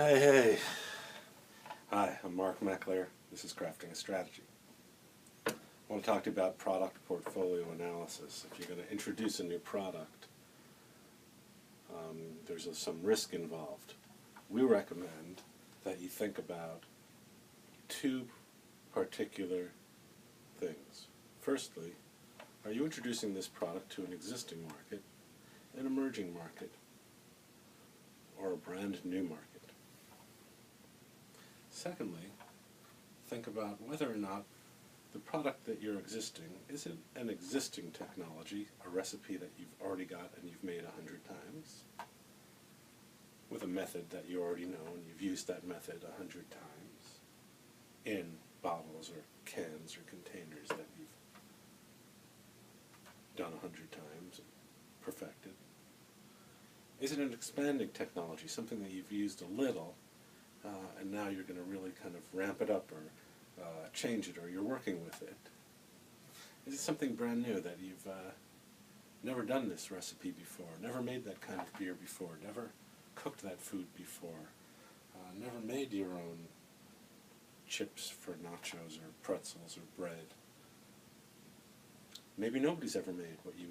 Hey, hey. Hi, I'm Mark Meckler. This is Crafting a Strategy. I want to talk to you about product portfolio analysis. If you're going to introduce a new product, there's some risk involved. We recommend that you think about two particular things. Firstly, are you introducing this product to an existing market, an emerging market, or a brand new market? Secondly, think about whether or not the product that you're existing is an existing technology, a recipe that you've already got and you've made 100 times, with a method that you already know and you've used that method 100 times in bottles or cans or containers that you've done 100 times and perfected. Is it an expanding technology, something that you've used a little and now you're going to really kind of ramp it up or change it, or you're working with it? Is it something brand new that you've never done this recipe before, never made that kind of beer before, never cooked that food before, never made your own chips for nachos or pretzels or bread? Maybe nobody's ever made what you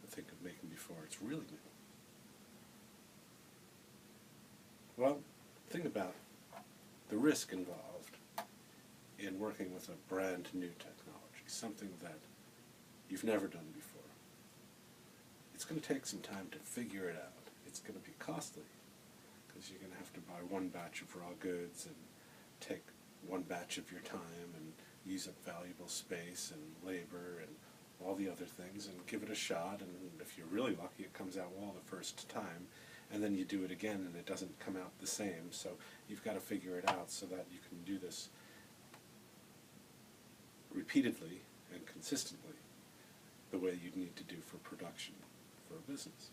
think of making before. It's really new. Well, think about the risk involved in working with a brand new technology, something that you've never done before. It's going to take some time to figure it out. It's going to be costly because you're going to have to buy one batch of raw goods and take one batch of your time and use up valuable space and labor and all the other things and give it a shot, and if you're really lucky it comes out well the first time, and then you do it again and it doesn't come out the same. So you've got to figure it out so that you can do this repeatedly and consistently the way you'd need to do for production for a business.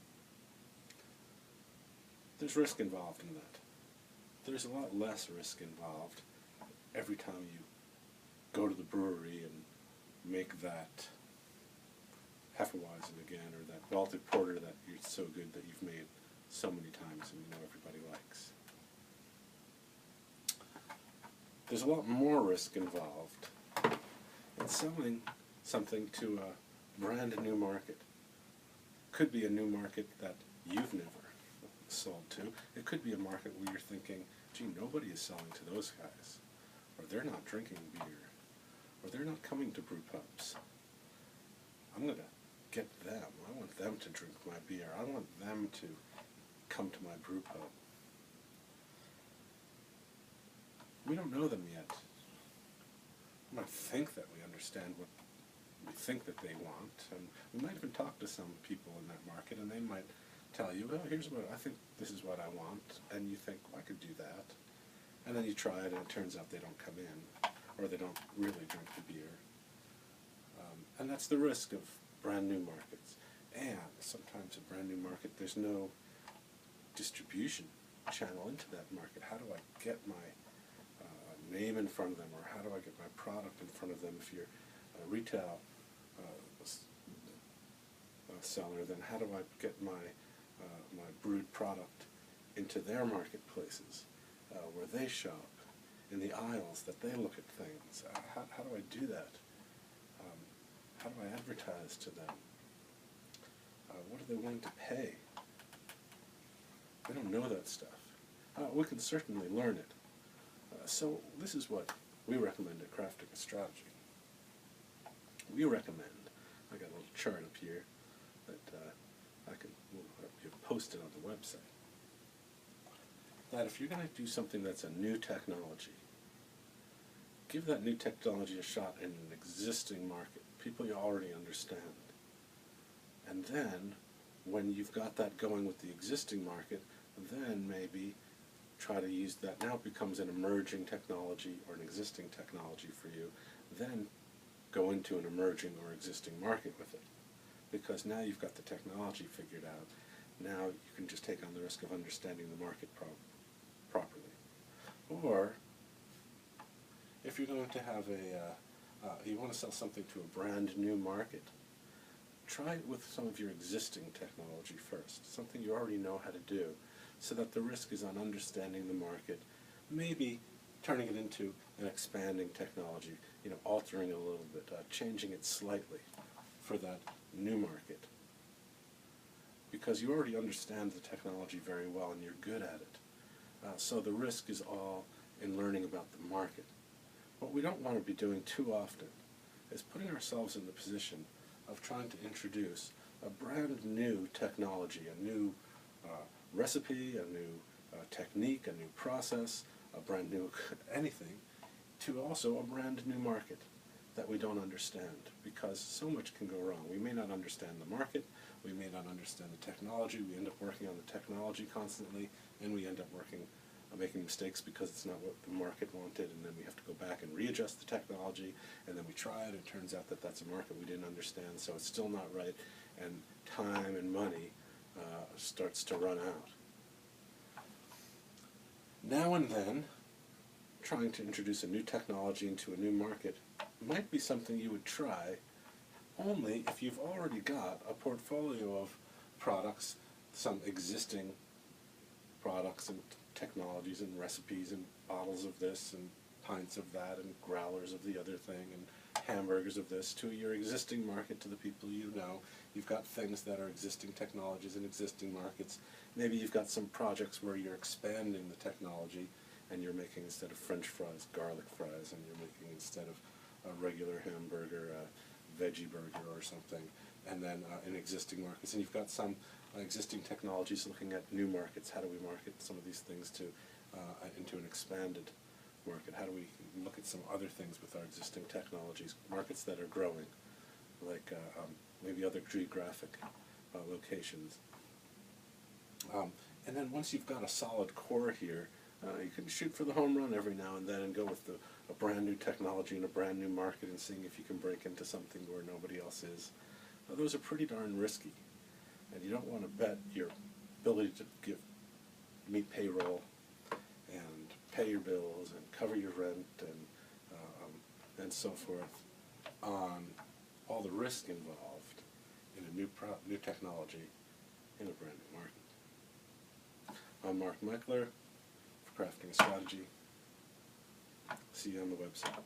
There's risk involved in that. There's a lot less risk involved every time you go to the brewery and make that Hefeweizen again, or that Baltic Porter that you're so good that you've made so many times and you know everybody likes. There's a lot more risk involved in selling something to a brand new market. Could be a new market that you've never sold to. It could be a market where you're thinking, gee, nobody is selling to those guys, or they're not drinking beer, or they're not coming to brew pubs. I'm going to get them. I want them to drink my beer. I want them to come to my brew pub. We don't know them yet. We might think that we understand what we think that they want, and we might even talk to some people in that market, and they might tell you, well, here's what I think, this is what I want, and you think, well, I could do that. And then you try it, and it turns out they don't come in, or they don't really drink the beer. And that's the risk of brand new markets. And sometimes a brand new market, there's no distribution channel into that market. How do I get my name in front of them, or how do I get my product in front of them? If you're a retail seller, then how do I get my my brewed product into their marketplaces, where they shop, in the aisles that they look at things? How do I do that? How do I advertise to them? What are they willing to pay? We don't know that stuff. We can certainly learn it. So this is what we recommend at Crafting a Strategy. We recommend, I got a little chart up here that we'll post it on the website, that if you're going to do something that's a new technology, give that new technology a shot in an existing market, people you already understand. And then, when you've got that going with the existing market, then maybe try to use that. Now it becomes an emerging technology or an existing technology for you. Then go into an emerging or existing market with it. Because now you've got the technology figured out. Now you can just take on the risk of understanding the market properly. Or, if you're going to have you want to sell something to a brand new market, try it with some of your existing technology first, something you already know how to do, so that the risk is on understanding the market, maybe turning it into an expanding technology, altering it a little bit, changing it slightly for that new market. Because you already understand the technology very well and you're good at it. So the risk is all in learning about the market. What we don't want to be doing too often is putting ourselves in the position of trying to introduce a brand new technology, a new recipe, a new technique, a new process, a brand new anything, to also a brand new market that we don't understand, because so much can go wrong. We may not understand the market, we may not understand the technology, we end up working on the technology constantly, and we end up making mistakes because it's not what the market wanted, and then we have to go back and readjust the technology, and then we try it, and it turns out that that's a market we didn't understand, so it's still not right, and time and money starts to run out. Now and then, trying to introduce a new technology into a new market might be something you would try only if you've already got a portfolio of products, some existing products and technologies and recipes and bottles of this and pints of that and growlers of the other thing and hamburgers of this, to your existing market, to the people you know. You've got things that are existing technologies in existing markets. Maybe you've got some projects where you're expanding the technology and you're making, instead of French fries, garlic fries, and you're making, instead of a regular hamburger, a veggie burger or something, and then in existing markets. And you've got some existing technologies looking at new markets. How do we market some of these things into an expanded market? How do we look at some other things with our existing technologies, markets that are growing, like maybe other geographic locations. And then once you've got a solid core here, you can shoot for the home run every now and then and go with a brand new technology in a brand new market and seeing if you can break into something where nobody else is. Those are pretty darn risky, and you don't want to bet your ability to meet payroll and pay your bills and cover your rent and so forth on all the risk involved in a new technology in a brand new market. I'm Mark Meckler for Crafting a Strategy. See you on the website.